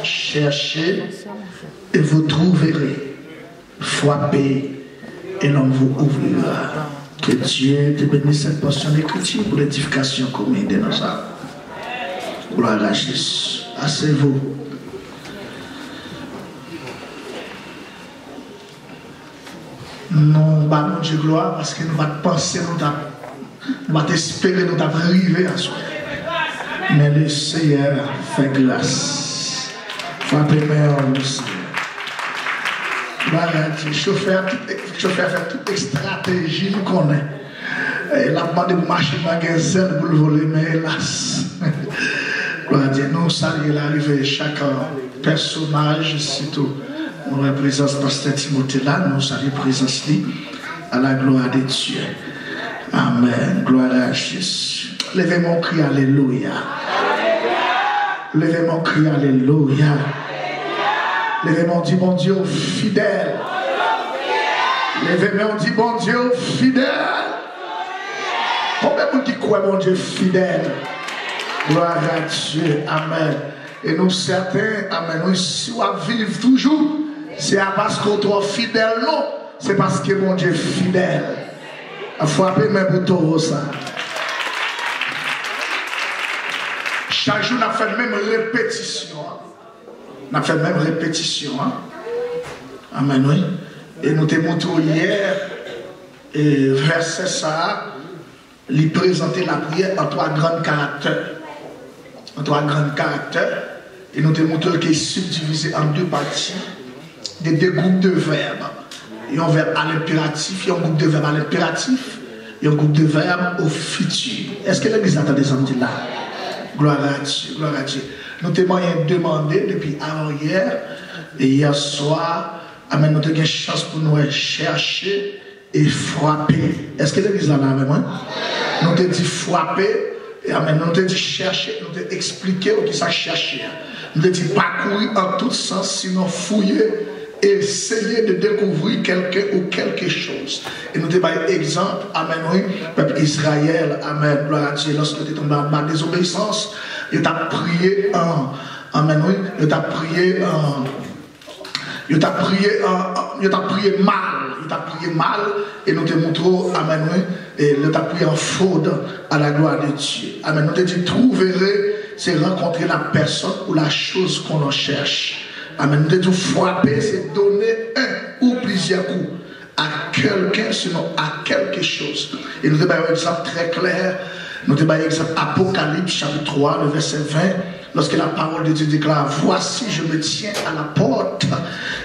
Cherchez et vous trouverez. Frappez et l'on vous ouvrira. Que Dieu te bénisse cette portion d'écriture pour l'édification commune de nos âmes. Gloire à Jésus. Asseyez-vous. Nous allons Dieu gloire parce que nous allons penser, nous allons espérer, nous allons arriver à soi. Mais le Seigneur fait grâce. Frappez-moi aussi. Chauffeur fait toute stratégie, nous connaissons. Il a demandé de marcher dans le magasin pour le voler, mais hélas. Nous saluons l'arrivée de chaque personnage, surtout nous présence dans cette Timothée-là, nous saluons la présence à la gloire de Dieu. Amen. Gloire à Jésus. Levez mon cri, alléluia. Levez mon cri, alléluia. Levez mon dit, bon Dieu fidèle. Levez mon dit, bon Dieu fidèle. Combien de monde qui croit, mon Dieu fidèle? Gloire à Dieu. Amen. Et nous certains, amen, nous si on vivre toujours, c'est parce qu'on est fidèle, non. C'est parce que mon Dieu est fidèle. Il faut appeler mes boutons ça. Chaque jour, on a fait même répétition. On a fait même répétition. Amen, oui. Et nous te montrons hier, et verset ça, lui présenter la prière en trois grands caractères. En trois grands caractères. Et nous te montrons qu'il est subdivisé en deux parties, des deux groupes de verbes. Il y a un verbe à l'impératif, il y a un groupe de verbes à l'impératif, il y a un groupe de verbes au futur. Est-ce que l'église attend des samedis là? Gloire à Dieu, gloire à Dieu. Nous t'avons demandé depuis avant-hier et hier soir, amen, nous avons une chance pour nous chercher et frapper. Est-ce que l'église là avec moi? Nous t'avons dit frapper, et amen, nous t'avons dit chercher, nous t'avons expliqué ce qui ça chercher. Nous t'avons dit parcourir en tout sens, sinon fouiller. Essayer de découvrir quelqu'un ou quelque chose. Et nous avons un exemple, amen, oui, peuple Israël, amen, gloire à Dieu, lorsque tu es tombé en désobéissance, il t'a prié amen, oui, il t'a prié mal, et nous te montrons, amen, oui, et il t'a prié en fraude à la gloire de Dieu. Amen, nous te dit, trouverez, c'est rencontrer la personne ou la chose qu'on en cherche. Amen. Nous devons frapper, c'est donner un ou plusieurs coups à quelqu'un, sinon à quelque chose. Et nous devons un exemple très clair. Nous devons un exemple Apocalypse chapitre 3, le verset 20. Lorsque la parole de Dieu déclare, voici, je me tiens à la porte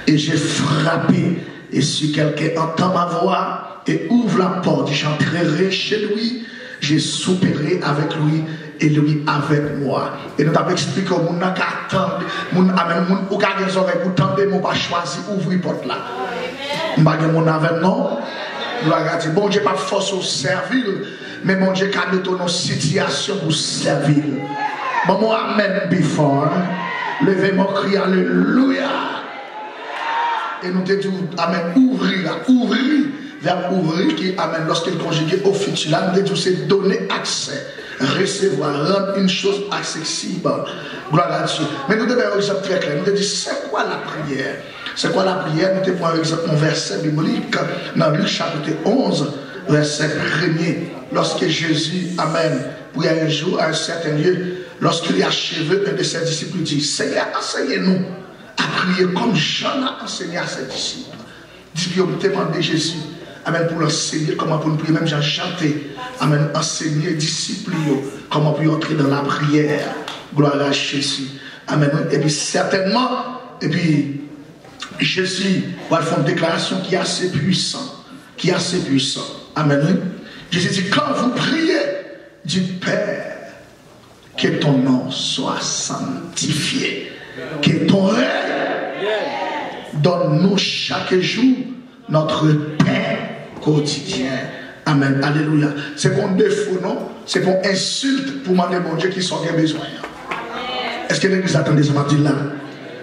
et j'ai frappé. Et si quelqu'un entend ma voix et ouvre la porte, j'entrerai chez lui, j'ai soupiré avec lui et lui avec moi. Et nous avons expliqué au monde qui attend, ou qui a des oreilles pour tendre, mais pas choisi ouvrir porte là. Je ne sais pas mon avec non. Bon Dieu pas force au servir, mais mon Dieu a donné nos situations pour servir. Bon moi amen before. Levez mon cri alléluia. Et nous te disons amen ouvrir vers ouvrir qui amène lorsqu'il conjugue au futur. Là, nous disons c'est donner accès, recevoir, rendre une chose accessible. Gloire à Dieu. Mais nous devons avoir un exemple très clair. Nous disons c'est quoi la prière? C'est quoi la prière? Nous devons avoir un verset biblique dans Luc chapitre 11, verset 1er. Lorsque Jésus amène pour un jour à un certain lieu, lorsqu'il a achevé, un de ses disciples dit Seigneur, enseignez-nous à prier comme Jean a enseigné à ses disciples. Disciples ont demandé Jésus. Amen, pour l'enseigner, comment pour nous prier, même j'ai chanté. Amen, enseigner, disciples, comment pour entrer dans la prière. Gloire à Jésus. Amen. Et puis certainement, et puis Jésus va faire une déclaration qui est assez puissante. Qui est assez puissant. Amen. Jésus dit, quand vous priez, dites Père, que ton nom soit sanctifié. Que ton règne donne-nous chaque jour notre pain quotidien. Amen. Alléluia. C'est pour défaut, non? C'est pour insulte pour demander mon Dieu qui sont bien besoin. Est-ce que l'église attend des hommes là?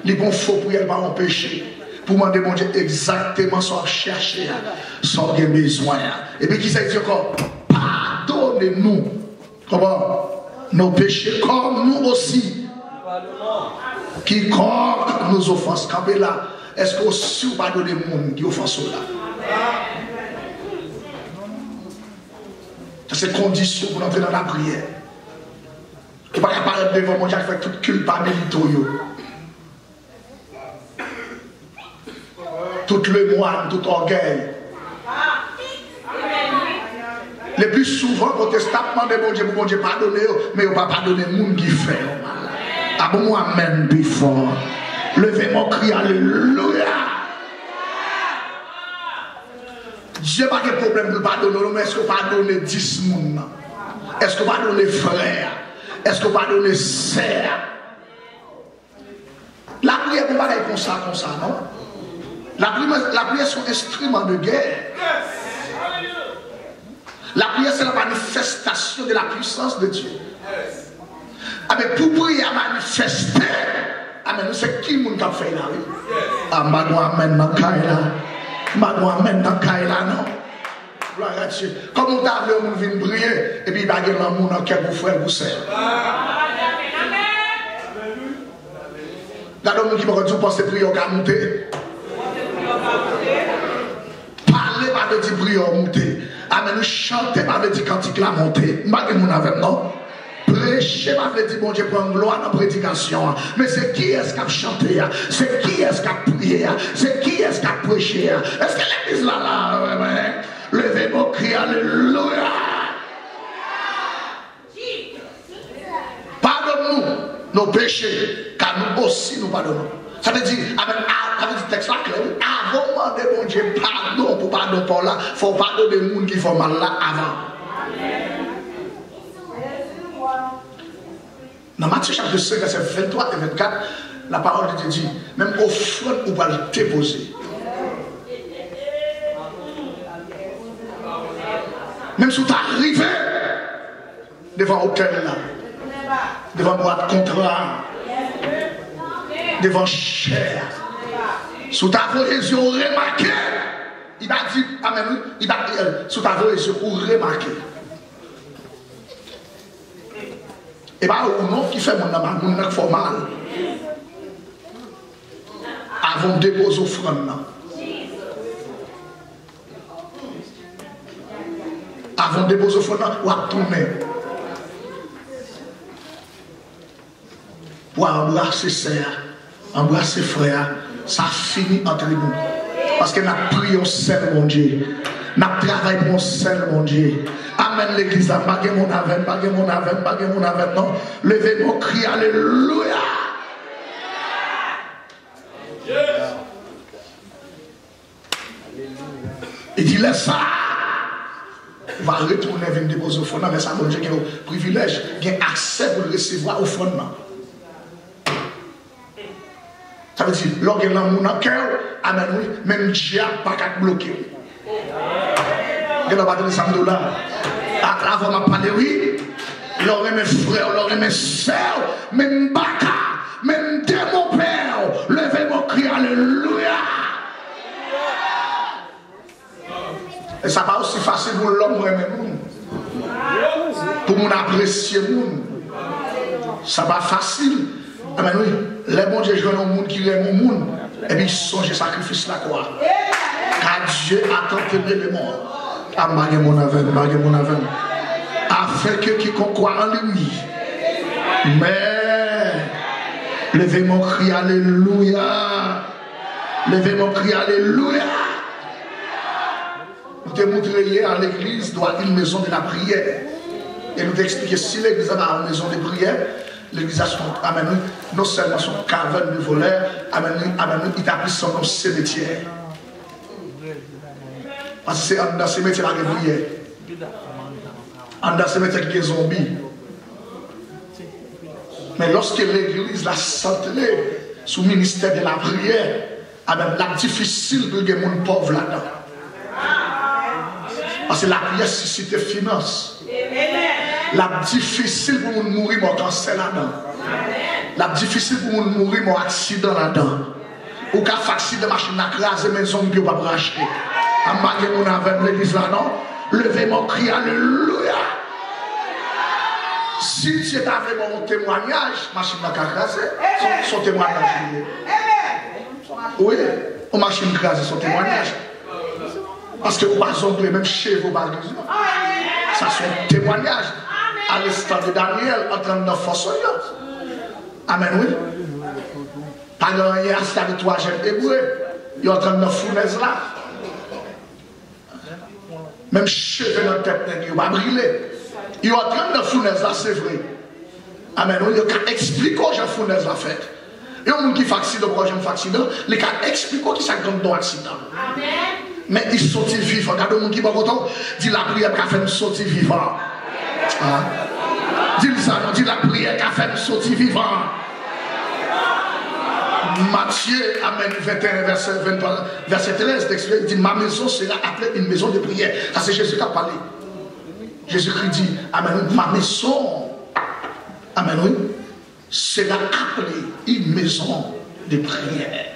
Les bons faux pour y aller par un péché. Pour demander mon Dieu exactement ce qu'on cherche, son bien besoin. Et puis qui s'est dit encore? Pardonnez-nous. Comment? Nos péchés comme nous aussi. Quiconque nous offense, campez là. Est-ce que aussi vous pardonnez le monde qui offense là? C'est condition pour entrer dans la prière. Tu ne peux pas apparaître devant mon Dieu avec toute culpabilité. Tout le moine, tout orgueil. Le plus souvent, protestants demandent bon Dieu pardonner, mais ils ne pas pardonner le monde qui fait. Ah bon, moi, même before. Levez mon cri, alléluia. Dieu n'a pas de problème de pardonner, mais est-ce que vous pardonnez 10 personnes? Est-ce que vous pardonnez frères? Est-ce que vous pardonnez sœurs? La prière n'est pas comme ça, non? La prière est un instrument de guerre. La prière, c'est la manifestation de la puissance de Dieu. Mais pour prier à manifester, amen, c'est qui le monde qui a fait là? Ah, amen, dans Kaila. Amen, dans Kaila, non? Gloire à Dieu. Comme on t'a vu, on vient prier, et puis il va y avoir un monde qui a pour frère, pour sœur. Là, donc, qui m'a dit, pensez prier, on va monter. Parler, pas de dire prier, on monter. Amen, chanter, pas de dire cantique, la monter. Pas de mon avec, non? Prêcher, pas de dire, bon Dieu, prendre gloire dans la prédication. Mais c'est qui est-ce qui a chanté? C'est qui est-ce qui a prié? C'est qui est-ce qui a prêché? Est-ce que l'église là, levez vos cris, alléluia. Pardonne-nous nos péchés, car nous aussi nous pardonnons. Ça veut dire, avec le texte là, avant de demander mon Dieu pardon pour pardon pour là, il faut pardonner les gens qui font mal là avant. Dans Matthieu chapitre 5, verset 23 et 24, la parole de Dieu dit, même offrande, on va le déposer. Même si tu arrives devant l'hôtel là, devant boîte contrat, devant cher, sous ta voix les yeux remarqué, il va dire, amen, il va sous ta voix les yeux remarqué. Et bien, au nom qui fait mon nom, qui fait mal, avant de déposer offrande. Avant de déposer offrande, on va tourner. Pour embrasser sœur, embrasser frère, ça finit entre nous. Parce que nous avons prié au seul mon Dieu. Nous avons travaillé pour le seul mon Dieu. Amen l'église, pas mon avem, pas mon avem, pas mon avem, non. Levez mon cri, alléluia. Il dit, laisse ça. On va retourner venir déposer au fond, mais ça, mon Dieu, qui a un privilège, qui a accès pour recevoir au fond. Ça veut dire, lorsque l'amour dans le cœur, amen, oui, même Dieu n'a pas qu'à bloquer. Il n'a pas donné $100. Avant de parler, oui, l'aurait mes frères, l'aurait mes sœurs, même Baka, même de mon père, levez mon cri, alléluia. Et ça pas aussi facile pour l'homme, même pour mon apprécier, ça va facile. Amen, oui, les bons dieux jouent dans le monde qui aime le monde, et puis ils songent sacrifice la croix. Car Dieu a tant aimé le monde. Afin que quiconque croit en lui. Mais levez mon cri, alléluia. Levez mon cri, alléluia. Nous te montré hier à l'église doit être une maison de la prière. Et nous t'expliquer si l'église a une maison de prière, l'église a son amen, non seulement son caverne de voleurs, amen, il a pris son nom cimetière. Parce que c'est dans ces métiers là que vous priez. Dans ces métiers qui sont zombies. Mais lorsque l'église l'a centrée sous le ministère de la prière, la difficile pour les gens pauvres là-dedans. Parce que la prière suscite des finances. La difficile pour nous mourir mon cancer là-dedans. La difficile pour nous mourir mon accident là-dedans. Ou qu'à faire accident de machine à craser maison qui ne peut pas racheter. Avec l'église là, non? Levez mon cri, alléluia. Si tu es avec mon témoignage, machine n'a qu'à craser. Son témoignage. Oui, on machine craser son témoignage. Parce que vous ne même chez vous, ça c'est un témoignage. À l'instant de Daniel, en train de force. Amen, oui. Pas de rien, c'est avec toi, j'aime débrouiller. Il est en train de fournaise là. Même cheveux dans la tête, il va brûler. Il est en train de fournaise là, c'est vrai. Amen, oui. Il a expliqué comment la fournaise l'a fait. Et on qui fait accident, pourquoi j'aime faire accident, il a expliqué qui ça donne dans l'accident. Amen. Mais il sortit vivant. Regardez le monde qui va content, dit la prière qui a fait nous sortir vivant. Dis ça, non, dis la prière qui a fait nous sortir vivant. Matthieu, Amen, 21, verset 13, il dit, ma maison sera appelée une maison de prière. Ça c'est Jésus qui a parlé. Jésus-Christ dit, Amen, ma maison, Amen, oui, sera appelée une maison de prière.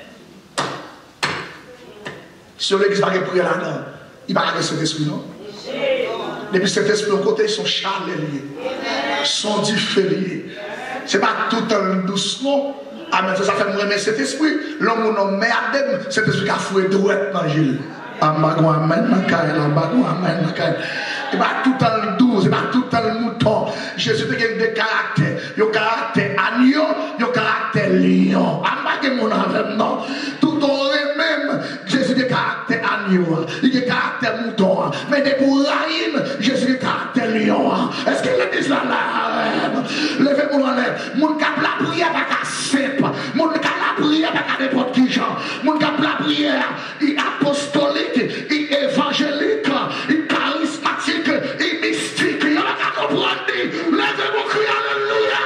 Si l'église va prier là-dedans, il va garder cet esprit, non? Depuis cet esprit, au côté, ils sont charlés liés. Ils sont différés. Ce n'est pas tout un doucement. Amen. Ça fait me remettre cet esprit. L'homme ou non, merde, cet esprit qui a foué douette dans Gilles. Amen. Il va tout un doux, il va tout un mouton. Jésus a des caractères. Il y a caractère agneau, il y a caractère lion. Non. Tout aurait même, Jésus a caractère agneau, il a caractère mouton. Mais des bourraïnes, Jésus a caractère lion. Est-ce que l'église là, levez-moi en l'air. Mon cap la prière pas qu'à simple. Mon cap la prière pas qu'à n'importe qui genre. Mon cap la prière, il apostolique, il évangélique, il charismatique. Il mystique, il y a qu'à comprendre. Levez-vous, criez alléluia.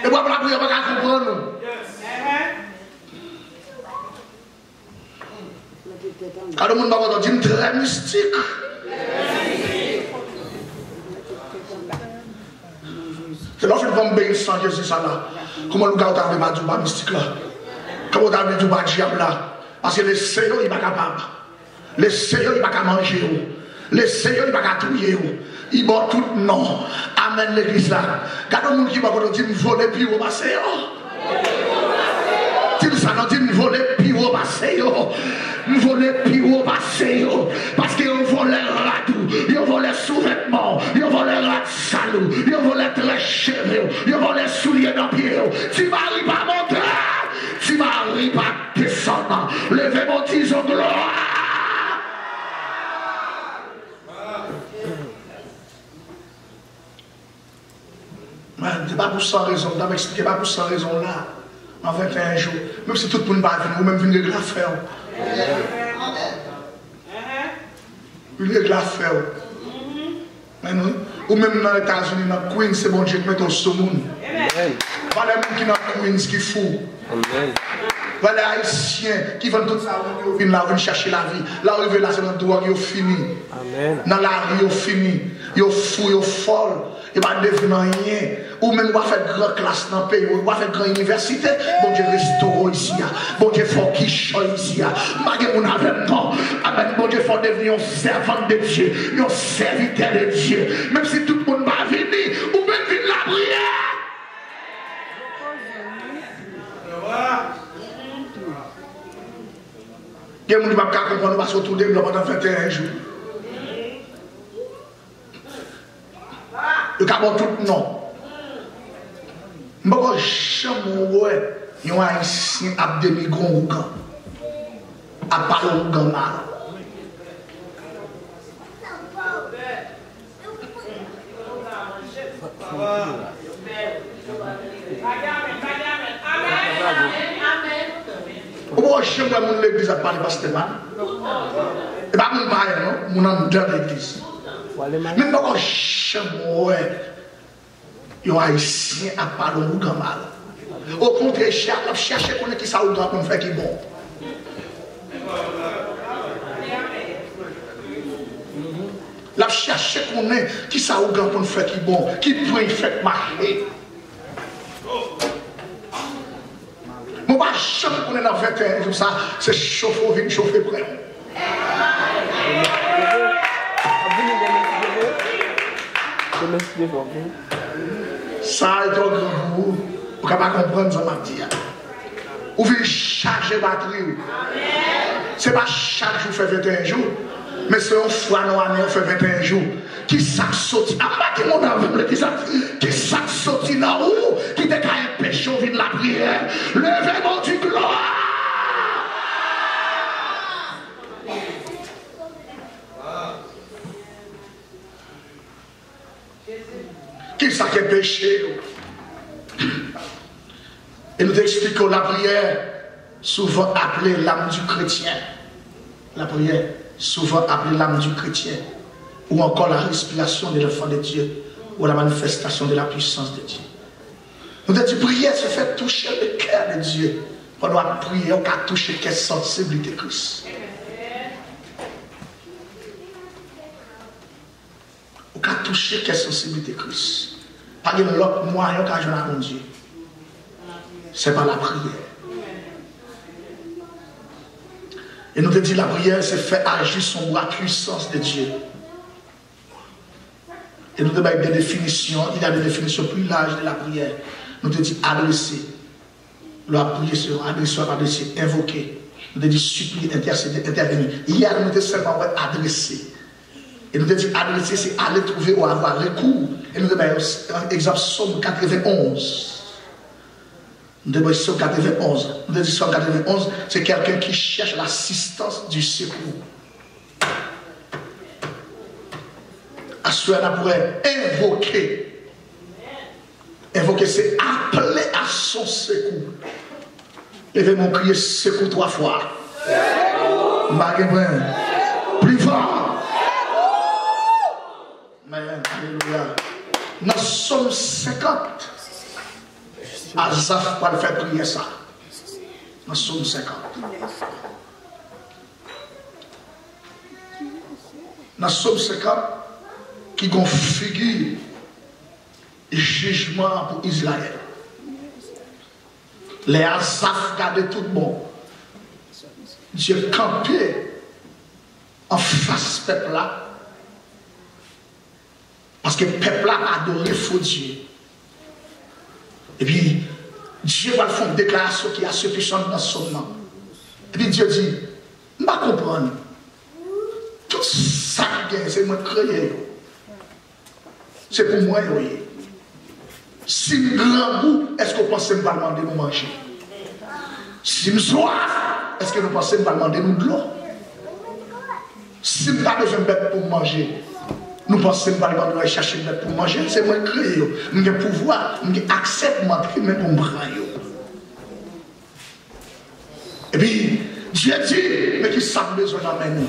Et moi, la prière, pas qu'à comprendre. Quand le monde va dire très mystique. C'est là que je vais me bénir sans Jésus, ça là. Comment le gars a dit pas mystique là? Comment tu as dit du diable là? Parce que les seigneurs, il n'est pas capable. Les seigneurs, il n'est pas capable de manger. Les seigneurs, il n'est pas capable de trouver. Il boit tout non. Amen l'église là. Quand le monde qui va dire voler puis au passé. Dis ça, non, dis voler puis au passé. Voler puis au passé. Parce qu'ils volent radou. Ils volent sous-vêtements. Ils volent salou. Ils volent très cheveux. Ils volent souliers dans les pieds. Tu m'arrives à monter. Tu m'arrives à descendre. Levez mon tison gloire. Ce n'est pas pour sans raison. Je vais m'expliquer pas pour sans raison là. En 21 jours. Même si tout le monde va venir, ou même venir de la faire. Venir de la faire. Ou même dans les États-Unis, dans Queens, c'est bon Dieu qui met au saumon. Voilà les gens qui dans Queens qui font. Voilà les Haïtiens qui vont tout ça, ils viennent chercher la vie. Là où ils veulent, là c'est dans le droit, ils fini. Dans la rue, ils fini. Ils fou, ils folle. Ils ne vont pas devenir rien. Ou même, ils vont faire grande classe dans le pays. Ils vont faire grande université. Bon Dieu, restaurant ici. Bon Dieu, faut qu'il choisit ici. Malgré mon avènement. Amen. Bon Dieu, faut devenir un servant de Dieu. Un serviteur de Dieu. Même si tout le monde va venir. Ou même venir la prière. Il y a des gens qui ne peuvent pas comprendre parce que tout le monde pendant 21 jours. Le cabot tout non. Je ne peux pas jamais il y a un haïtien à demi-gron ou gan. À parler ou gan mal. Pourquoi je ne peux pas l'église à parler parce que c'est mal? Et pas mon père, non? Mon âme dans l'église. Même pas jamais il y a un haïtien à parler ou gan mal. Au contraire, chercher qu'on est qui ça ou grand pour faire qui bon. La chercher qu'on est qui ça ou grand pour faire qui bon, qui prend fait marcher. Mon pas jamais qu'on est dans 21 jours ça, c'est chauffer vite, chauffer prêt. Ça est un grand goût. Vous ne pouvez pas comprendre ce que je dis. Vous voulez charger batterie. Ce n'est pas chaque jour fait 21 jours. Mais c'est une fois dans l'année, on fait 21 jours. Qui s'est sorti? Ah, qui mon amour, qui s'est sorti dans où? Qui t'a un péché au vide de la prière? Levez mon du gloire! Qui ça qui est péché? Et nous expliquons la prière, souvent appelée l'âme du chrétien. La prière, souvent appelée l'âme du chrétien. Ou encore la respiration de l'enfant de Dieu. Ou la manifestation de la puissance de Dieu. Nous disons, prière se fait toucher le cœur de Dieu. Pendant la prière, on a touché quelle sensibilité de Christ. On a touché quelle sensibilité de Christ. Pas de l'autre moyen qu'à jouer à mon Dieu. C'est pas la prière. Et nous te dit la prière, c'est faire agir son bras puissance de Dieu. Et nous te dit des définitions, il y a des définitions plus larges de la prière. Nous te dit adresser. La prière sur adresser, invoquer. Nous te dit supplier, intercéder, intervenir. Hier, nous te seulement adresser. Et nous te dit adresser, c'est aller trouver ou avoir recours. Et nous te dit un exemple, Somme 91. Nous devons Somme 91. Nous devons Somme 91, c'est quelqu'un qui cherche l'assistance du secours. À ce moment-là, on pourrait invoquer. Invoquer, c'est appeler à son secours. Levez mon crier secours 3 fois. Secours! Plus fort. Amen. Alléluia. Dans Somme 50. Asaph va le faire prier ça. Dans Somme 50. Dans Somme 50, qui configure le jugement pour Israël. Les Asaph gardent tout bon. Dieu campé en face peuple là. Parce que le peuple là a adoré faux Dieu. Et puis, Dieu va faire une déclaration qui est assez puissante dans son nom. Et puis Dieu dit, je ne vais pas comprendre. Tout ça qui est, c'est moi qui crée. C'est pour moi. Si je grand goût, est-ce que vous pensez que je vais demander de manger? Si je soif, est-ce que vous pensez que je vais demander de l'eau? Si je n'ai pas besoin de bête pour manger, nous pensons que nous allons chercher une bête pour manger, c'est moi qui crée. Nous avons pouvoir, nous acceptons mon même pour me prendre. Et puis, Dieu dit, mais qui savent besoin d'amener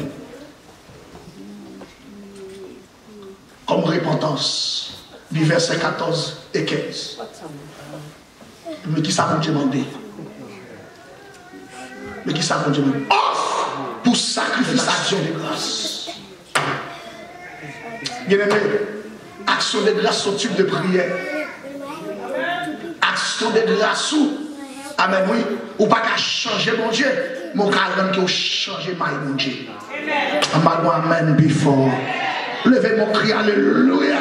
comme repentance. Du verset 14 et 15. Mais qui ça vous demander? Mais qui ça vous demander? Offre pour sacrifice action de grâce. Bien aimé, action de grâce sont type de prière. Action de grâce ou, amen, oui, ou pas qu'à changer mon Dieu, mon carême qui a changé mon Dieu. Amen, before. Levez mon cri, alléluia.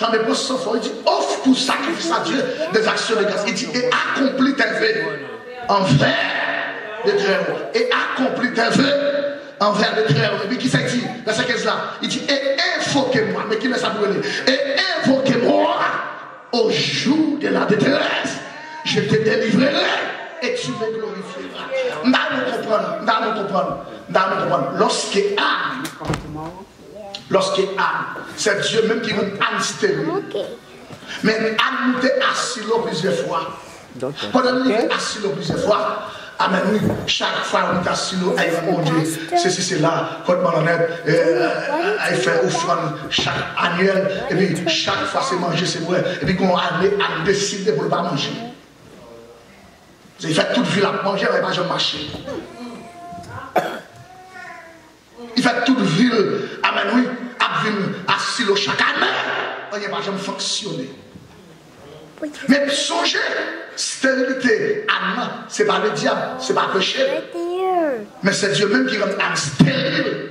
Quand les postes sont forts, il dit offre pour sacrifice à Dieu des actions de grâce. Il dit et accomplis tes vœux envers les très hauts. Et accomplis tes vœux envers les très hauts. Et puis qui s'est dit, verset 15 là, il dit et invoquez-moi. Mais qui laisse ça brûler? Et invoquez-moi au jour de la détresse. Je te délivrerai et tu me glorifieras. Nous comprendre. Lorsqu'il âme, c'est Dieu même qui nous âme stérile. Mais âme nous est assis là plusieurs fois. Pendant que nous est assis là plusieurs fois, amen, oui, chaque fois nous est assis là, avec mon Dieu, ceci, c'est là, quand on elle fait offrande chaque annuel, et puis chaque fois c'est manger, c'est vrai, et puis qu'on a décidé pour ne pas manger. Il fait toute vie à manger, il ne va jamais marcher. Il fait toute ville, amen, oui, assis au chaque année, il n'y a pas jamais fonctionné. Mais songez, stérilité, ce n'est pas le diable, ce n'est pas le péché. Mais c'est Dieu même qui rend Anne stérile.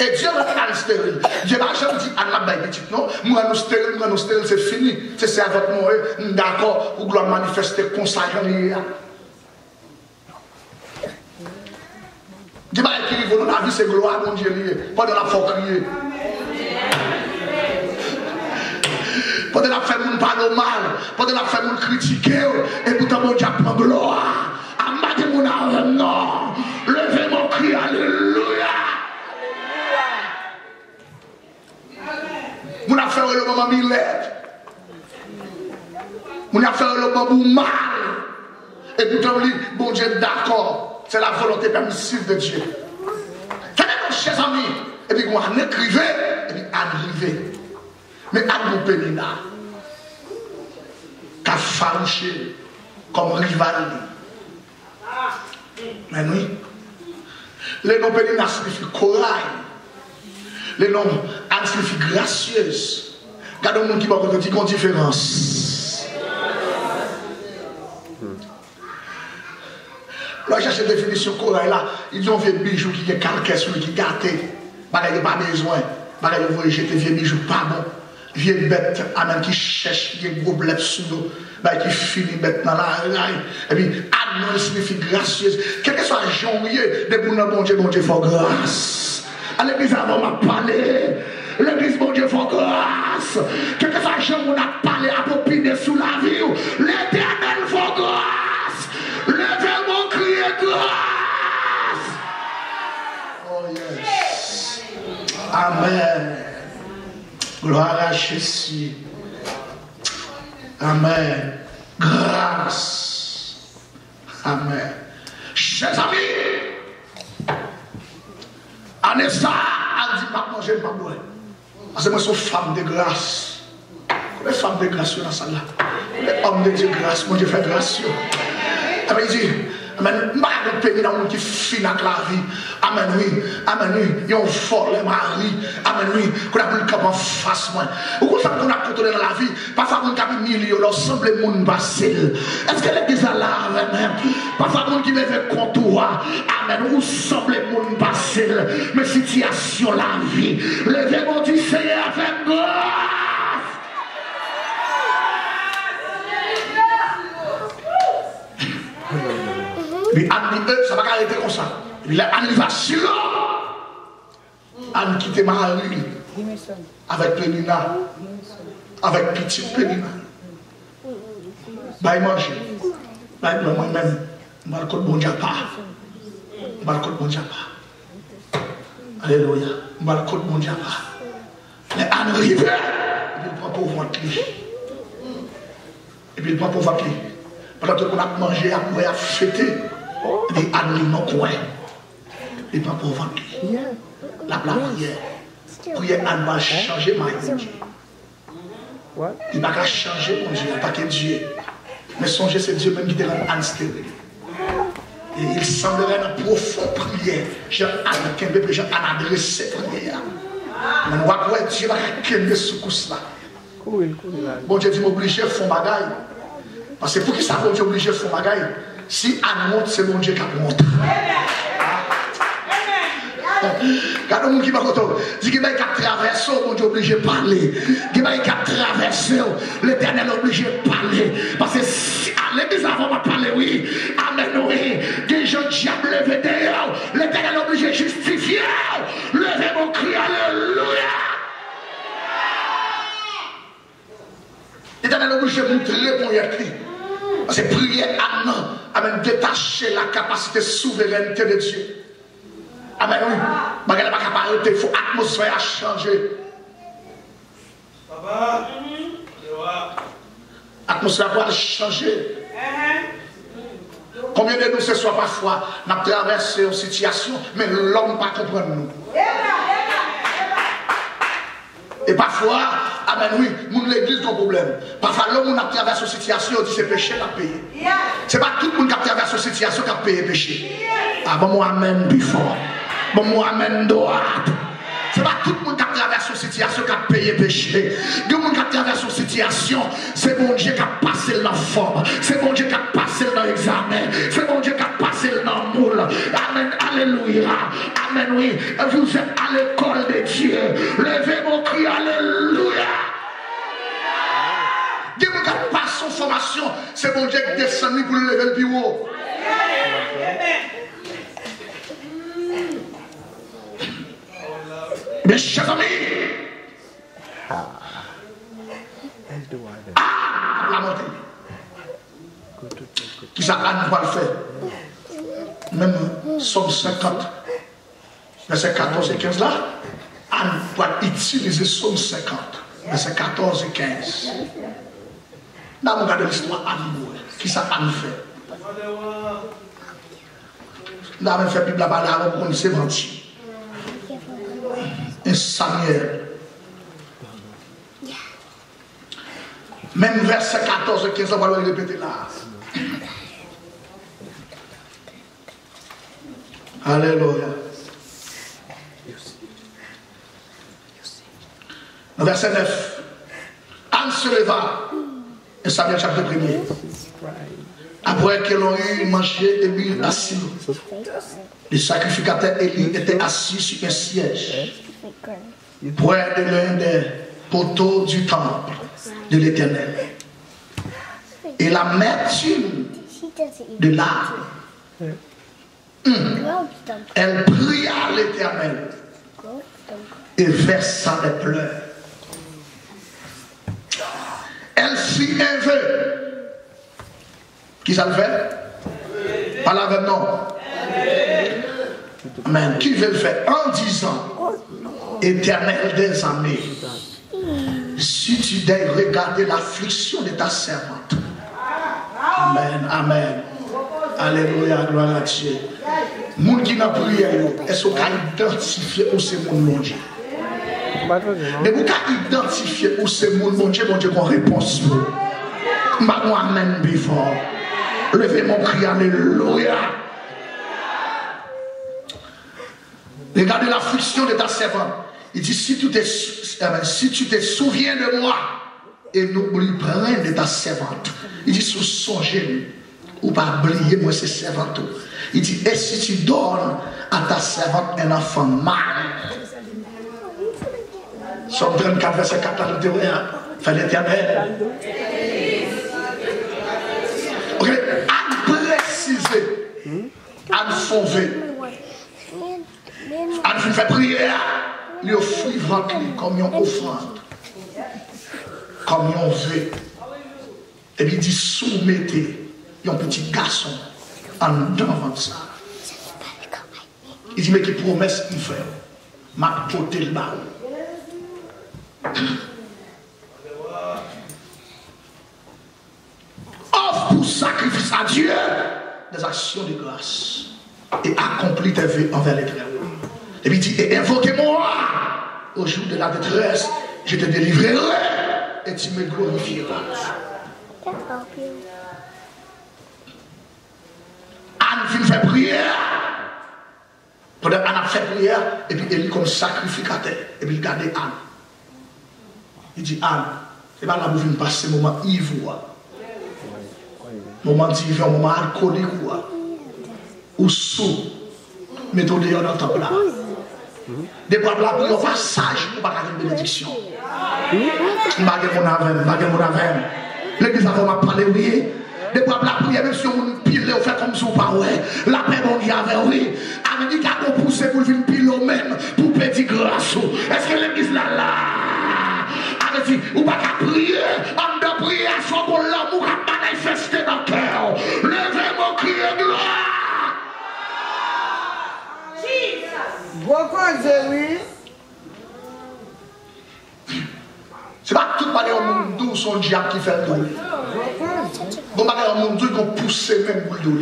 Et Dieu rend Anne stérile. Dieu n'a jamais dit Anne la baille petite, non? Moi, nous stérile, c'est fini. C'est avec moi, d'accord, pour gloire manifester comme ça, j'en ai. Dieu m'a écrit, dans la vie, c'est gloire, mon Dieu, pas de la faut crier. Pas de la faire mon parler mal, pas de la faire mon critiquer, et pourtant mon Dieu prend gloire. Amadé mon âme, non. Levez mon cri, alléluia. Mon affaire le moment où il lève. Mon affaire le moment où mal. Et pourtant, bon Dieu, d'accord, c'est la volonté permissive de Dieu. Tenez mon chers amis, et puis on écrivait, et puis arrivait. Mais à nous pénina, qu'a farouché comme rival. Mais oui, le nom pénina signifie corail. Le nom Anne signifie gracieuse. Regardez le monde qui va vous dire qu'on différence. Là, j'ai cherché la définition corail là. Ils disent on vieux bijou qui est calqué sur lui, qui est gâté. Il n'y a pas besoin. Vous voyez, jeter vieux bijou pas bon. Vieux bête, amen, qui cherche, qui est gros bled sous l'eau, qui finit bête dans la raille. Et puis, Anne signifie gracieuse. Quel que soit janvier, de bon Dieu, faut grâce. À l'église avant m'a parlé. L'église, bon Dieu, faut grâce. Quel que soit janvier, on a parlé à popiner sous la vie. L'éternel, faut grâce. Levez mon cri et grâce. Oh yes. Amen. Gloire à Jésus. Amen. Grâce. Amen. Chers amis, Anessa a dit pas manger, pas boire. Parce que moi, je suis femme de grâce. Les femmes de grâce dans la salle là. Les hommes de Dieu grâce. Mon Dieu fait grâce. Amen. Il dit, amen. Je ne peux pas qui finit avec la vie. Amen, oui. Amen, oui. Ils ont volé mari. Amen, oui. Qu'on a pris le cap en face, moi. Ou qu'on a contrôlé dans la vie. Parfois, on a pris millions, on semble le monde passer. Est-ce que l'église est là, amen? Parfois, on qui me fait contour. Amen, ou semble le monde passer. Mais situation, la vie. Levez mon Dieu, Seigneur, avec grâce. Puis Anne dit, ça va arrêter comme ça. Puis Anne va sur Anne quitte Marie avec Pénina, avec petite Pénina. Bah, manger. Bah, moi-même, je vais le côté bon Dieu pas. Je vais le côté bon Dieu pas. Alléluia. Je vais le côté bon Dieu pas. Mais Anne arrive, et puis il prend pour ventre. Et puis il prend pour ventre. Pendant qu'on a mangé, après a fêté. Et Anne non coin. Et pas pour vendre. La prière. Prière Anne va changer ma vie. Il va pas changer mon Dieu, pas que Dieu. Mais songez, c'est Dieu même qui te rend Anne stérile. Et il semblerait dans profonde prière. Jean-Anne, qu'un Jean-Anne adresse cette prière. On va voir Dieu va qu'un secousse là. Bon Dieu dit m'obliger à faire bagaille. Parce que pour qui ça va Dieu obligé à faire bagaille? Si Anne monte, c'est mon Dieu qui monte. Quand on qui va dit qu'il va traverser, mon Dieu obligé de parler. Qu'il va traverser, l'Éternel obligé de parler. Parce que si l'église avant m'a parlé, oui, amen, oui, des gens diables levés dehors, l'Éternel obligé de justifier. Levez mon cri, alléluia. L'Éternel obligé de montrer pour y être. Parce que prier amen, détacher la capacité de souveraineté de Dieu. Amen, oui. Malgré la capacité, il faut l'atmosphère à changer. L'atmosphère doit changer. Combien de nous ce soir parfois, nous avons traversé une situation, mais l'homme ne va pas comprendre nous. Et parfois, amen, oui, nous l'église ont un problème. Parfois, l'homme a traversé une situation, on dit c'est péché à payer. Ce n'est pas tout le monde qui a traversé une situation qui a payé péché. Ah bon, moi, amen, plus fort. Bon, moi, amen, droite. Ce n'est pas tout le monde qui traverse une situation qui a payé péché. Tout le monde qui traverse une situation, c'est bon Dieu qui a passé dans la forme. C'est bon Dieu qui a passé dans l'examen. C'est bon Dieu qui a passé dans le moule. Amen. Alléluia. Amen. Oui. Vous êtes à l'école de Dieu. Levez mon cri. Alléluia. Dieu qui a passé son formation. C'est bon Dieu qui descend pour le lever le bureau. Mes chers amis, la montée. Qui ça Anne va le faire? Même Somme 50, verset 14 et 15 là, Anne va utiliser Somme 50, verset 14 et 15. Là, on regarde l'histoire Anne. Qui ça Anne fait? Là, on fait Bible là-bas, on s'est menti. Et Samuel. Même verset 14 et 15, on va le répéter là. Alléluia. Verset 9. Anne se leva. Et Samuel chapitre 1er. Après qu'elle a eu mangé et bu assis, le sacrificateur Élie était assis sur un siège près de l'un des poteaux du temple de l'Éternel. Et l'amertume de l'âme, elle pria à l'Éternel et versa des pleurs. Elle fit un vœu. Qui ça le fait? Pas la non. Amen. Qui veut le faire? En disant, Éternel des armées, si tu daies regarder l'affliction de ta servante. Amen. Amen. Alléluia. Gloire à Dieu. Moun qui n'a prière, est-ce qu'on a identifié où c'est mon Dieu? Mais vous avez identifié où c'est mon Dieu qu'on réponse. Amen. Before. Levez mon cri, alléluia. Regardez l'affliction de ta servante. Il dit, si tu te souviens de moi et n'oublie pas de ta servante. Il dit, songez ou pas oublier moi ces servantes. Il dit, et si tu donnes à ta servante un enfant mâle. Somme 34, verset 4 à 21. Fait l'Éternel. Ok, à préciser, à sauver, à faire prière, lui offrir comme une offrande, comme un vœu. Et puis il dit soumettez un petit garçon en devant ça. Il dit mais quelle promesse il fait? M'a porté le bas. Offre pour sacrifice à Dieu des actions de grâce et accomplis tes vœux envers l'Éternel. Et puis il dit, et invoquez-moi au jour de la détresse, je te délivrerai et tu me glorifieras. Anne vient faire prière. Pendant Anne a fait prière, et puis elle est comme sacrificateur. Et puis il regarde Anne. Il dit, Anne, c'est pas là où vous passer un moment ivre. Moment d'hiver, un moment alcoolique ou sous. Mettons dehors dans le temple là. Des fois, là, pour un passage, pour pas avoir une bénédiction. L'église a vraiment parlé, oui. Des fois, la prière, même si on pile, on fait comme si on pas, ouais. La paix, on y avait, oui. Avec des on pousse pour venir pile au même, pour petit grâce. Est-ce que l'église là, là? Ou pas qu'à prier, en de prier, il faut que l'amour a manifesté dans le cœur. Levez mon cri de gloire. Oui. C'est pas tout le monde d'où son diable qui fait le dos. Bon, le monde d'où qu'on pousse même pour le dos.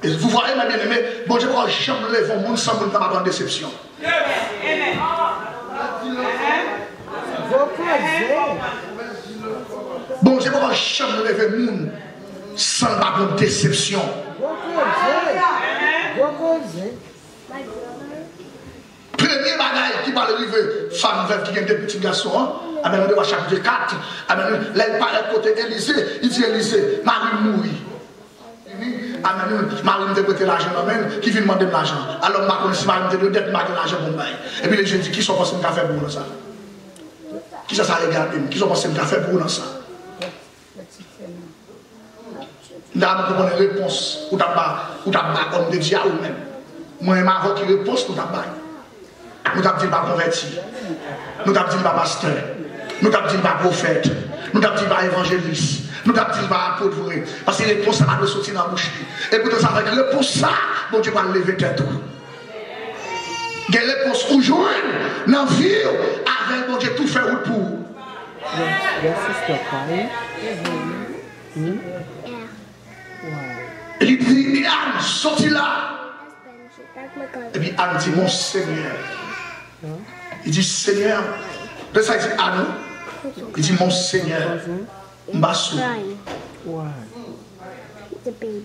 Et vous voyez, ma bien-aimée, bon Dieu, quand j'aime lever mon monde sans mon temps de déception. Bon Dieu, quand j'aime lever mon monde sans ma bonne déception. Premier bagage qui va arriver, femme veuve qui a des petits garçons, amen, on doit chaque 4. Amen, là il parle côté Élysée, il dit Élysée, Marie mourit. Amen, Marie me déprêté l'argent, amen, qui vient demander de l'argent. Alors, je connais si Marie me dit de l'argent pour moi. Et puis les gens disent, qui sont passés un café pour nous ça? Qui ça regarde? Qui sont passés un café pour nous ça? Nous avons une réponse, ou d'abord, comme de Dieu ou même. Moi, je n'ai une réponse pour d'abord. Nous avons dit pas converti. Nous avons dit pas pasteur. Nous avons dit pas prophète. Nous avons dit pas évangéliste. Nous avons dit pas apôtre. Parce que les réponses ça va sortir dans la bouche. Et pour ça, avec réponse ça, bon Dieu va lever tête. Des réponses où joindre dans la vie, avec bon Dieu tout fait route pour. Il dit, Anne, sorti là. Et puis Anne dit, mon Seigneur. Il dit, Seigneur. De ça, il dit, Anne. Il dit, mon Seigneur. Mbassou.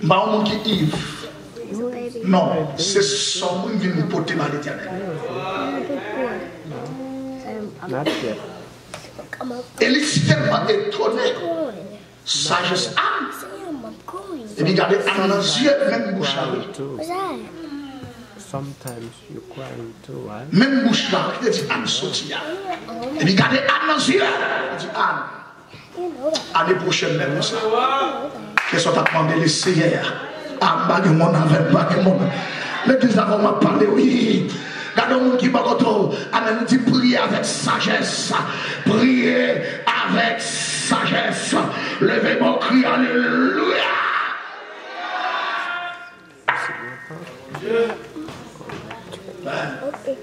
Mbassou qui Yves. Non, c'est son monde qui vient nous porter mal l'éternel. Elle est tellement étonnée. Sagesse Anne. Et puis regardez Anne dans les yeux, même bouche là. Sometimes you cry too, right? Même bouche là, il dit Anne sorti. Et puis regardez Anne dans les yeux. Il dit Anne. Année prochaine même ça. Qu'est-ce qu'on t'a demandé les Seigneur? Ah, bague-moi avec bague-moi. L'église avant m'a parlé, oui. Regardez le monde qui va contre. Amen, dit prier avec sagesse. Prier avec sagesse. Levez mon cri, alléluia.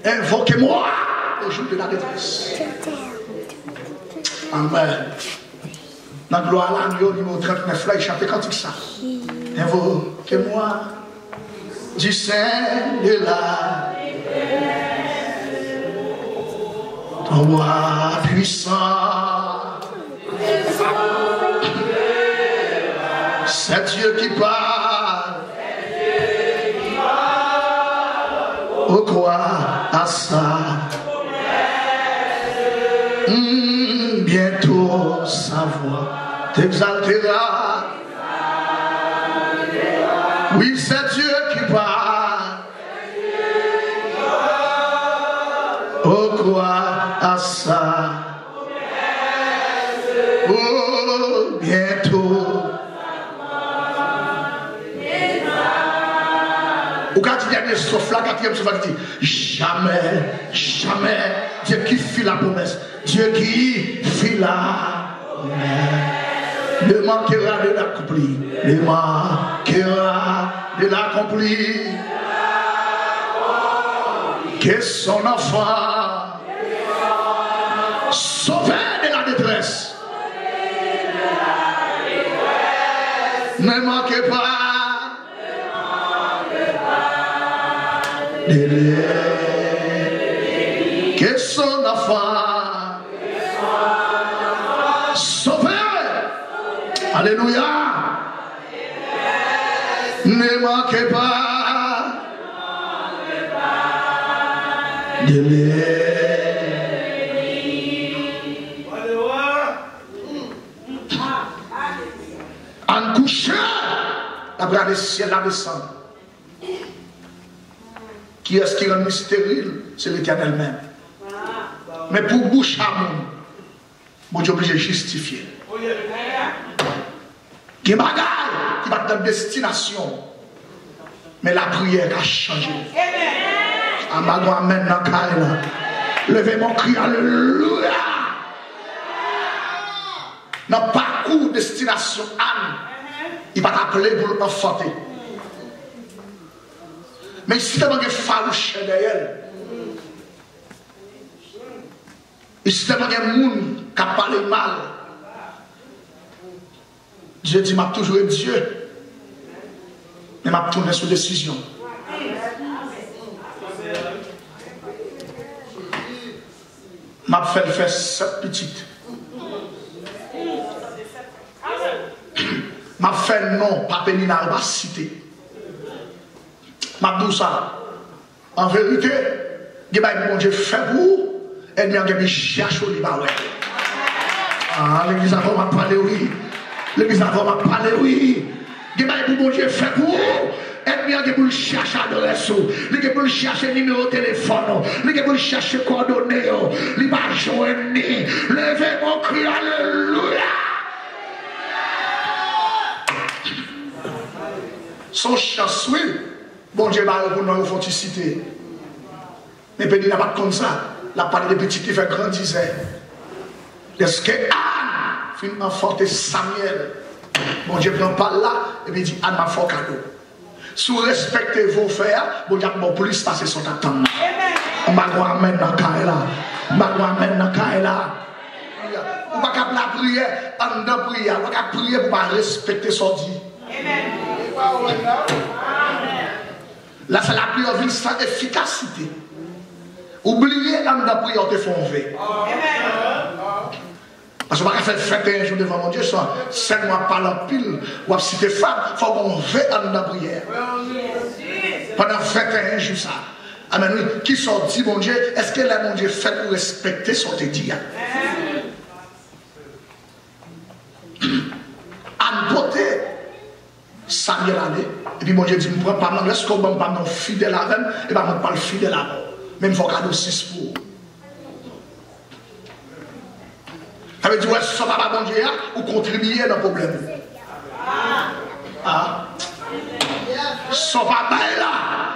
Invoquez-moi au jour de la détresse. Amen. Dans la gloire à l'agneau, numéro 39, là, il chante cantique ça. Invoquez-moi du sein de la ton roi puissant. C'est Dieu qui parle. Au quoi à ça? Bientôt sa voix t'exaltera. Oui, c'est Dieu qui parle. Oh, quoi à ça? Oh, bientôt. Au quatrième sauf la quatrième sauf qui dit jamais, jamais Dieu qui fit la promesse. Dieu qui fit la promesse. Ne manquera de l'accomplir. Ne manquera de l'accomplir. Que son enfant sauvé de la détresse. Ne manquez pas. Que son enfant sauvé. Alléluia. Ne manquez pas de en couchant, la bras de ciel la descend. Qui est-ce qui rend stérile? C'est l'Éternel même. Mais pour bouche à monde, bon Dieu obligé de justifier. Qui est bagaille, qui va dans destination. Mais la prière a changé. Amen, amen, amen. Levez mon cri, alléluia. Dans le parcours destination Anne, il va t'appeler pour l'enfanter. Mais si tu as un farouche derrière elle, et si tu as un monde qui a parlé mal, Dieu dit, m'a toujours été Dieu, mais m'a tourné sur décision. M'a fait faire 7 petites. M'a fait non, pas pénina, pas cité. M'a dit ça. En vérité, il y a bon Dieu fait pour et bien il cherche au Liban. Ah, l'église avant m'a parlé, oui. L'église avant m'a parlé, oui. Il y a bon Dieu fait pour et bien il cherche adresse, il peut chercher numéro de téléphone, il peut chercher coordonnées, il va joindre. Levez mon cri, alléluia. Son chance, oui. Bon Dieu va pour nous authenticité. Mais Pédine n'a pas comme ça. La parole des petits qui fait grandir. Est-ce que Anne fait enfanter Samuel? Bon Dieu prend pas là et puis dit Anne m'a fait cadeau. Si vous respectez vos frères, bon Dieu bon plus ça c'est son attente. On va voir amen dans Kaila. On va voir amen dans Kaila. On va pas la prière en dedans prière. On va pas prier pour pas respecter son dit. Amen. Là c'est la prière vient sans efficacité. Oubliez en dedans prière te font ver. Parce qu'on va faire fête un jour devant mon Dieu, c'est moi parlant pile, ou si t'es femme, il faut qu'on veille en la prière. Pendant fête un jour ça. Amen, oui. Qui sont dit, mon Dieu, est-ce que là, mon Dieu, fait pour respecter son te dit? En beauté, Samuel allait, et puis mon Dieu dit, je ne prends pas, est-ce qu'on ne prend pas mon fidèle à même, et bien, je ne prends pas le fidèle à mort. Même il faut cadeau 6 pour. Ça veut dire, ouais, si ça va pas bon Dieu, ou contribuer dans le problème. Ah. Ça va pas là,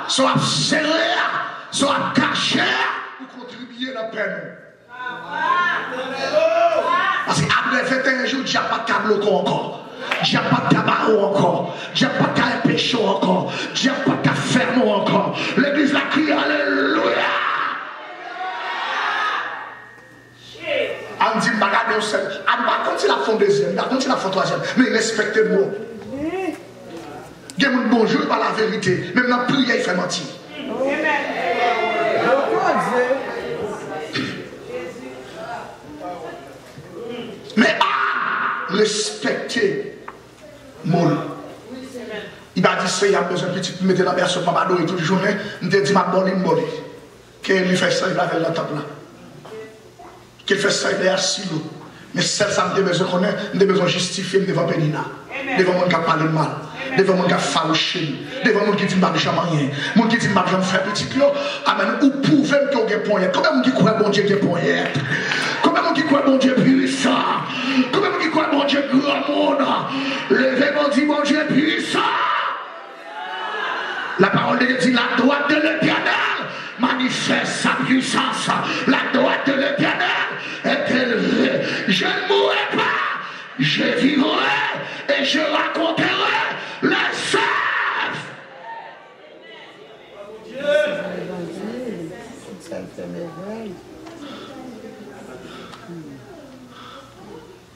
ça va serrer, ça va cacher, ou contribuer dans la peine. Parce qu'après 21 jours, il n'y a pas de câble encore. Il n'y a pas de tabac encore. Il n'y a pas de péché encore. Il n'y a pas de ferme encore. L'église a crié alléluia. On dit, regardez au ciel. On va continuer la fond deuxième, on va continuer la fond troisième. Mais respectez-moi. Il y a un bonjour par la vérité. Même dans la prière, il fait mentir. Mais respectez moi. Il m'a dit, il y a besoin de petit, mettez la personne, ma badouille toute la journée. Je me dit, ma bonne molly. Qu'il fait ça, il va vers la table là. Qu'il fait ça, il est assis là. Mais celle ça me besoin de connaître, je besoin de justifier devant Pénina. Devant mon qui parle mal. Devant mon qui fâché. Devant mon qui dit, je ne sais rien. Mon qui dit, je ne fais petit là. Amen. Ou pouvez me dire qu'il y a combien de qui croit bon Dieu qui est point. Combien de qui croit bon Dieu puissant. Combien de qui croit bon Dieu grand monde. Levez-moi dit bon Dieu puissant. La parole de Dieu dit, la droite de l'Éternel manifeste sa puissance. La droite de l'Éternel est élevée. Je ne mourrai pas, je vivrai et je raconterai les œuvres.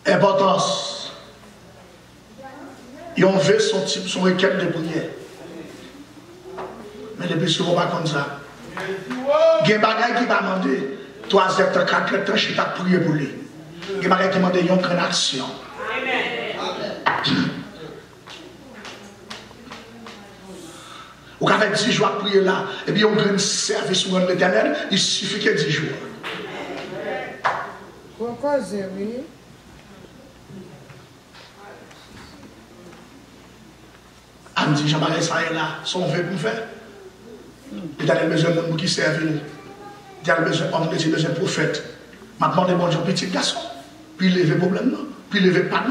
Importance. Ils ont vu son type, son requête de prière. Mais depuis ce moment, pas comme ça. Il y a des bagages qui m'a demandé 3 hectares, 4 hectares, je suis prié pour lui. Il y a des bagages qui m'a demandé une action. Ou qu'avec 10 jours à prier là, et puis on a un service pour l'Éternel, il suffit que 10 jours. Pourquoi c'est oui? On dit, Jean-Marie, ça est là, son veut pour faire. Il a besoin de gens qui servent. Il a besoin d'hommes, il a besoin de prophètes. Maintenant, il y a un petit garçon. Puis il lever le problème, puis il lever pas de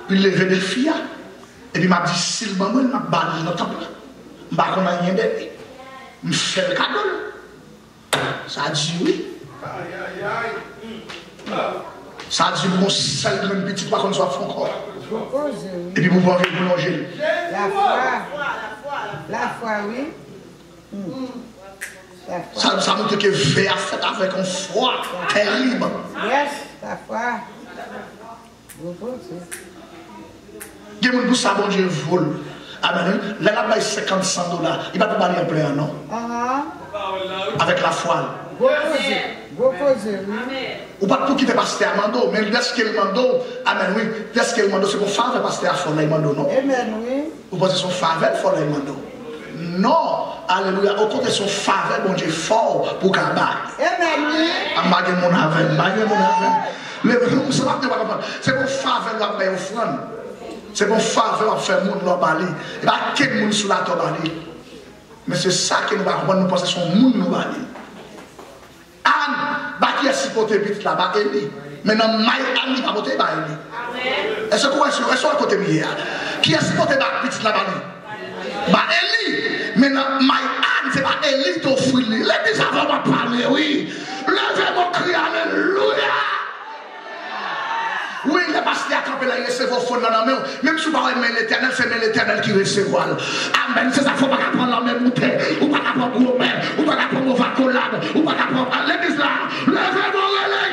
puis il lever des filles. Et puis il m'a dit, si le maman m'a balayé dans le temple, je ne sais pas rien d'elle. Je me fais le cadeau. Ça a dit oui. Ça a dit, mon seul grand petit, pas qu'on soit encore. Et puis vous pouvez prolonger. La foi, oui. Ça montre que faire fait avec un foi terrible. Yes, la foi. Il y a des gens qui savent que Dieu vole. Amen. Là, là, il y a 50 $100. Il ne va pas aller en plein, non? Avec la foi. Ou pas pour quitter pasteur Armando, mais est-ce qu'il mando? Amen, oui. Est-ce qu'il mando? C'est pour faire pasteur Armando, non? Amen, oui. Vous pensez son faveur, il faut mando? Non. Alléluia. Au côté son faveur, bon Dieu, fort pour qu'elle bague. Amen. Mon avec. C'est pour faveur la paix offrande. C'est pour faveur faire monde la bali. Et pas quel monde sous la tobali. Mais c'est ça que nous va comprendre, nous pensons son monde nous bali. Anne, bah qui est si porté vite là-bas, Eli. Maintenant, Maï Anne, il va porter bah Eli. Est-ce que vous êtes à côté de moi? Qui est si porté bah vite là-bas? Bah Eli. Maintenant, Maï Anne, c'est pas Eli qui offre. L'église avant m'a parlé, oui. Levez mon cri, alléluia. Oui, les pasteurs à camper là, ils recevent au fond dans la main. Même si vous ne parlez pas l'éternel, c'est l'éternel qui recevra. Amen. C'est ça, il ne faut pas prendre la même bouteille, ou pas prendre gros mère, ou pas prendre vacolade, ou pas prendre l'église là. Levez mon relais.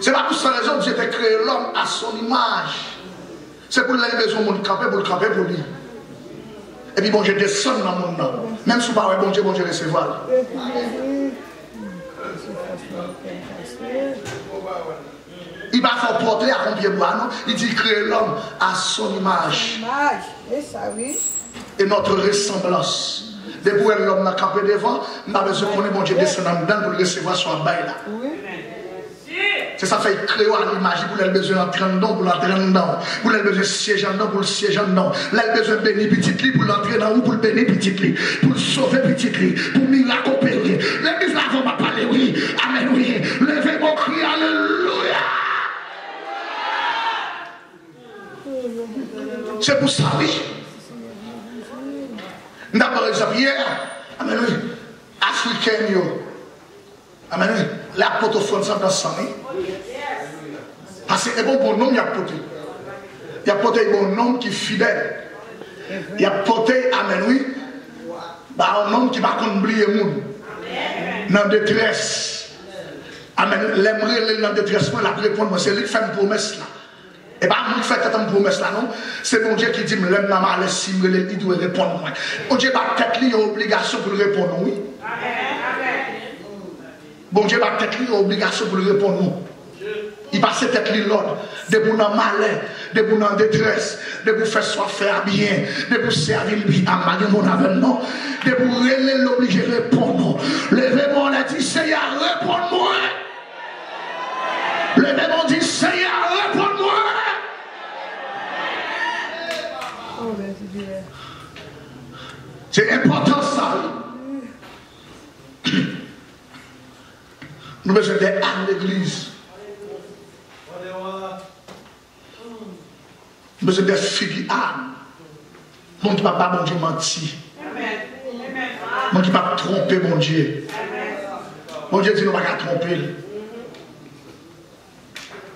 C'est pas pour cette raison que j'ai créé l'homme à son image. C'est pour les besoins de camper, pour le camper, pour lui. Et puis bon Dieu descend dans mon nom. Même si vous parlez bon Dieu recevoir. Il va faire porter à combien de mois, non? Il dit créer l'homme à son image. Et notre ressemblance. Depuis que l'homme n'a campé devant, nous avons besoin qu'on ait bon Dieu descendant dedans pour le recevoir sur la baille là. C'est ça fait créer à l'image pour le besoin d'entrer dedans, pour l'entrer dedans. Pour le besoin de siéger dedans, pour le siéger dedans. Là, le besoin de bénir petit lit, pour l'entrer dans ou pour le bénir petit lit. Pour le sauver petit lit, pour miracle opérer. L'église là, va parler, oui. Amen, oui. Levez mon cri, alléluia. C'est pour ça, oui. D'abord, exemple, hier, amen, oui. Africain, yo. Amen, oui. La pote au fond de dans sang. Parce que c'est bon nom, il y a porté. Il y a porté un bon nom qui est fidèle. Il y a porté, amen, oui, un homme qui va oublier le monde. Dans la détresse. Amen. L'aimerait dans la détresse, la répondre, c'est lui qui fait une promesse là. Et pas moi qui fait une promesse là, non. C'est bon Dieu qui dit, l'aime dans ma laisse, il doit répondre. Bon Dieu va peut-être lui une obligation pour répondre, oui. Bon Dieu va peut-être lui une obligation pour répondre, non. Il passe peut-être l'ordre, de vous en malheur, de vous en détresse, de vous faire soit faire bien, de vous servir bien à marier mon avènement, de vous relayer l'obligé de répondre. Levez-moi, on a dit, Seigneur, réponds-moi. Levez-moi, on dit, Seigneur, réponds-moi. C'est important ça. Nous besoin des âmes d'église. Nous besoin des filles âmes. Mon qui ne va pas, mon Dieu, mentir. Mon qui ne va pas tromper, mon Dieu. Mon Dieu dit, nous ne va pas tromper.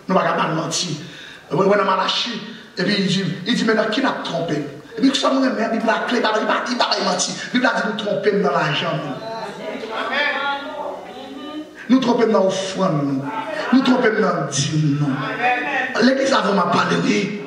Nous ne va pas mentir. On a Malachi. Et puis il dit, maintenant, qui n'a trompé? Et puis, ça, la Bible a clé, il ne va pas mentir. La Bible a dit, nous tromper dans l'argent. Nous trompons dans l'offrande, nous trompons dans le dîme. L'église a vraiment parlé, oui.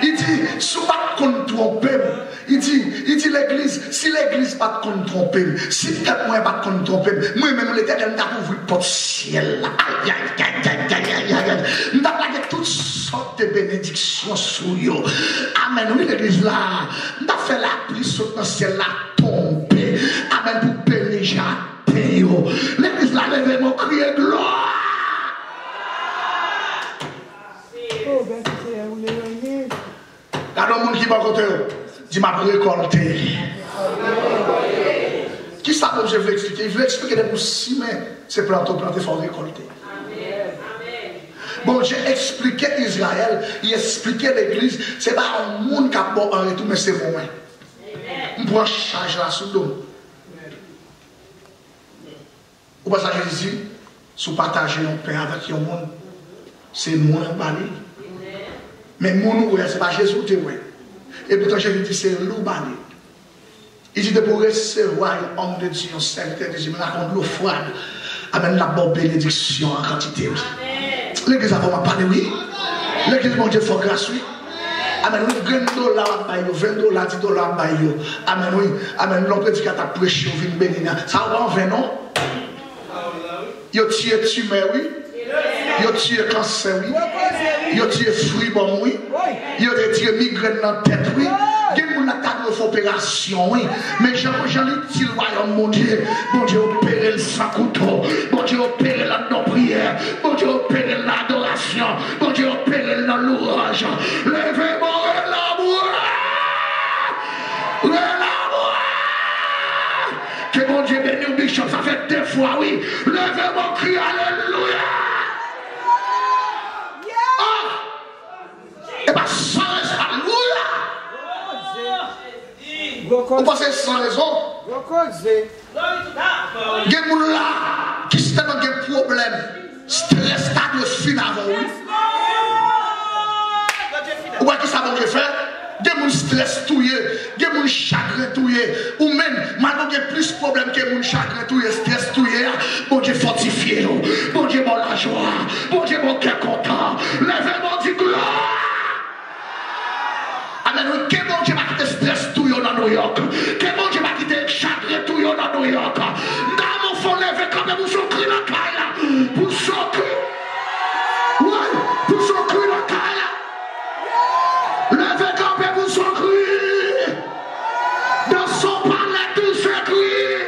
Il dit, si vous ne pas tromper, il dit l'église, si l'église pas de tromper, si peut-être moi pas de tromper, moi-même l'éternel n'a pas ouvert le porte ciel. Aïe, aïe, aïe, aïe, aïe, aïe, aïe. Nous avons toutes sortes de bénédictions sur eux. Amen, oui, l'église là, nous avons fait la pluie sur le ciel, la tomber. Amen, pour bénir. L'église là, levez mon cri de gloire. Quand le monde qui va côté, dit m'a récolté. Qui ça que je veux expliquer? Il veut expliquer que pour si mais c'est planter, il faut récolter. Bon, j'ai expliqué Israël, il expliquait l'église, c'est pas un monde qui a bon en retour, mais c'est moi. On prend charge là sous l'eau. Ou pas ça Jésus, si vous partagez un pain avec un monde, c'est moi qui parle. Mais mon ce n'est pas Jésus qui est. Et pourtant Jésus dit c'est l'eau balé. Il dit de pour recevoir un homme de Dieu, un serviteur de Dieu, mais la l'eau froide, amène la bonne bénédiction en quantité. L'église a vraiment parlé, oui. L'église, mon Dieu, faut grâce, oui. Amen, oui, $20, $20, $10, amen, oui. Amen, l'homme prédicateur a prêché, il vient bénir. Ça va en 20 non? Il tire, tu mets, oui. Ils ont tué cancer, oui. Ils ont tué fruit, bon, oui. Ils ont tiré migraine dans la tête, oui. Il y a des gens qui font opération, oui. Mais Jean-Jean dit, royaume, mon Dieu. Bon Dieu, opérer le sans couteau. Bon Dieu, opérer la non-prière. Bon Dieu, opérer l'adoration. Bon Dieu, opérer dans l'ouvrage. Levez-moi l'amour. L'amour. Que bon Dieu bénisse Bishop, ça fait 2 fois, oui. Levez-moi, crie alléluia. Et bien, sans alléluia. Vous pensez sans raison? Il y a des gens là qui sont dans des problèmes. Stress, t'as de fin avant. Vous voyez qui ça va faire? Il y a des gens stress touillé, il y a des gens chagrin touillé. Ou même, maintenant il y a plus de problèmes que des gens chagrin touillé, stress touillé. Bon Dieu fortifié. Bon Dieu bon la joie. Bon Dieu bon cœur content. Levez-moi du gloire. Amen. Quel bon Dieu va quitter stress touillé dans New York? Quel bon Dieu va quitter chagrin touillé dans New York? Dans mon fond, levez quand même, vous sortez la caille. Vous sortez. Ouais, vous sortez la caille. Levez quand même, vous sortez. Dans son palais, tout s'écrit.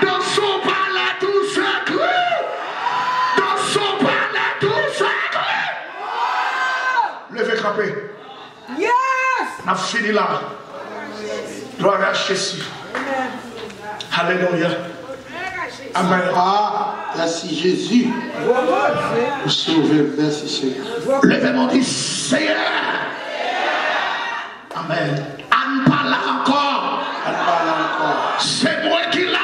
Dans son palais, tout s'écrit. Dans son palais, tout s'écrit. Levez campé. Yes! On a fini là. Gloire à Jésus. Alléluia. Amen. Ah, merci Jésus. Vous sauvez, merci Seigneur. Levez-moi dit Seigneur. Amen. Anne pas là encore. C'est moi qui l'a.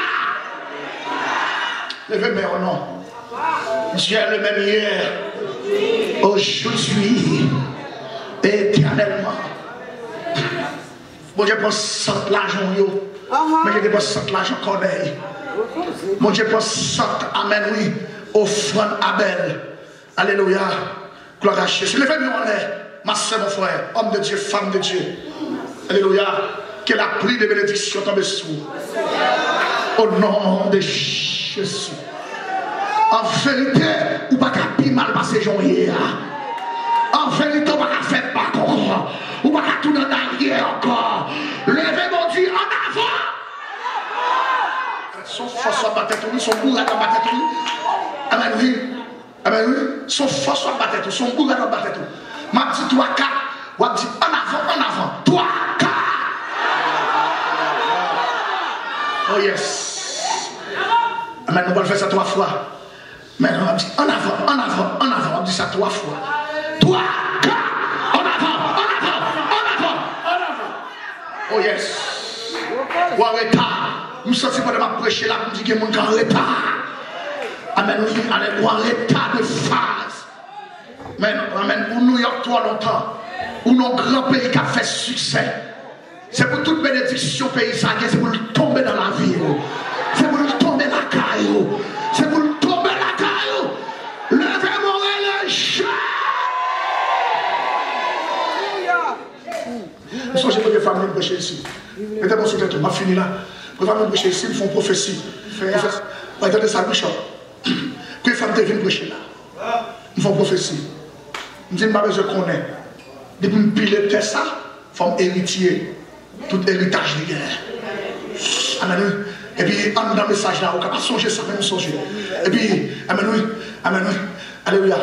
Levez-moi au nom. Dieu est le même hier, aujourd'hui, éternellement. Bon Dieu pense sans l'argent, mais je pense sans l'argent corbeille. Mon Dieu pense sans, amen, oui, offrande Abel. Alléluia. Gloire à Jésus. Levez-moi en l'air, ma soeur, mon frère, homme de Dieu, femme de Dieu. Alléluia. Que la pluie de bénédiction tombe sur vous. Au nom de Jésus. En vérité, ou pas qu'à bien mal passer hier. En vérité, on va faire pas encore. On va tourner en arrière encore. Levez mon Dieu en avant. Son force soit battu, son bourreau soit battu. Amen, oui. Amen, oui. Son force soit battu, son bourreau soit battu. Ma petite 3, 4. On va dire en avant. 3, 4. Oh yes. Amen, nous allons faire ça 3 fois. Maintenant, on va dire en avant. On dit ça 3 fois. 3, 4. En avant. Oh yes. Ou en retard. Nous sommes pas de ma prêcher là, nous disons que mon en retard. Amen, oui, allez, ou en retard de phase. Amen, pour New York, trop longtemps. Ou nos grands pays qui a fait succès. C'est pour toute bénédiction paysanne, c'est pour tomber dans la ville. C'est pour tomber dans la caillou. C'est pour tomber dans la caillou. Levez-moi les chats. Nous sommes des femmes qui prêchent ici. Mettez mon soutien, ma fini là. Les femmes qui prêchent ici, ils font prophétie. Regardez ça, Bishop. Que les femmes viennent prêcher là. Ils font prophétie. Ils disent, je connais. Depuis que je pile ça, femme héritier. Tout héritage de guerre. Amen. Et puis, en dans le message là, on ne peut pas songer ça, même songer. Et puis, amen, oui. Alléluia.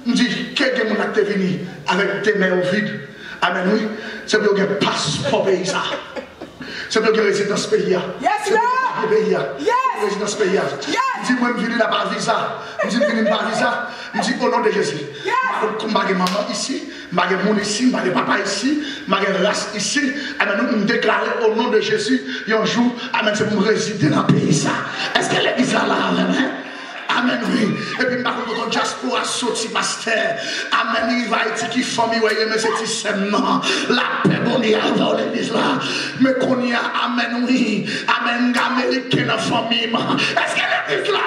On dit, quelqu'un qui est venu avec tes mains au vide. Amen, oui. C'est pour qu'il y ait un passeport pays ça. C'est pour qu'il y ait résidence pays. C'est pour qu'il y ait résidence pays. Je dis, moi, je viens là par visa. Je dis, je viens par visa. Je dis, au nom de Jésus. Je vais maman ici. Je vais mon ici. Je vais papa ici. Je vais race ici. Amen, nous déclarer au nom de Jésus. Un jour, amen, c'est pour résider dans le pays ça. Est-ce que l'église là, amen? Amen, oui. Et puis, par contre, diaspora sorti, pasteur. Amen, il va être qui famille, mais c'est seulement la paix, bon, il y a dans l'église là. Mais qu'on y a, amen, oui. Amen, américain, la famille. Est-ce que l'église là,